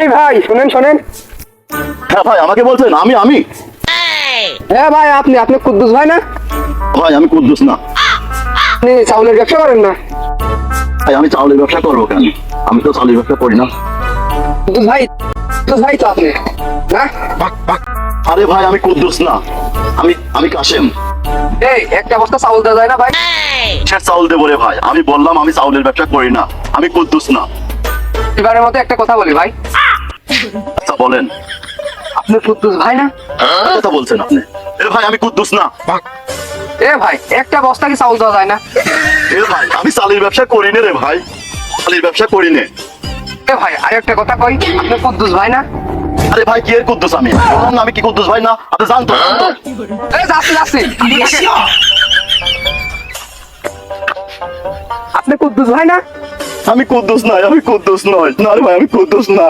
এই ভাই শুনেন শোনেন। হ্যাঁ ভাই, আমাকে বলছেন? আমি হ্যাঁ ভাই, আপনি কুদ্দুস ভাই না? ভাই আমি কুদ্দুস না আপনি চাউলের ব্যবসা করেন না? ভাই। আমি চাউলের ব্যবসা করবো কেন? আমি তো চাউলের ব্যবসা করি না। কুদ্দুস ভাই, কুদ্দুস ভাই তো আপনি না? আরে ভাই আমি কুদ্দুস না, আমি কাশেম। এই একটা বস্তা চাউল দেওয়া যায় না ভাই? সে চাউল দেবো রে ভাই? আমি বললাম আমি চাউলের ব্যবসা করি না, আমি কুদ্দুস না। এবারের মতো একটা কথা বলি ভাই, আচ্ছা বলেন। আপনি কুদ্দুস ভাই না? কি কথা বলছেন আপনি? এ ভাই আমি কুদ্দুস না। এ ভাই, একটা বস্তা কি চাউল দেওয়া যায় না? এ ভাই আমি চালের ব্যবসা করি না রে ভাই, চালের ব্যবসা করি না। এ ভাই আর একটা কথা কই, আপনি কুদ্দুস ভাই না? আরে ভাই কি এর কুদ্দুস? আমি বললাম না আমি কি কুদ্দুস ভাই না? আপনি জানতো? এ যাচ্ছি আপনি কুদ্দুস ভাই না? আমি কুদ্দুস নয়, আমি কুদ্দুস নয়, না রে ভাই আমি কুদ্দুস না।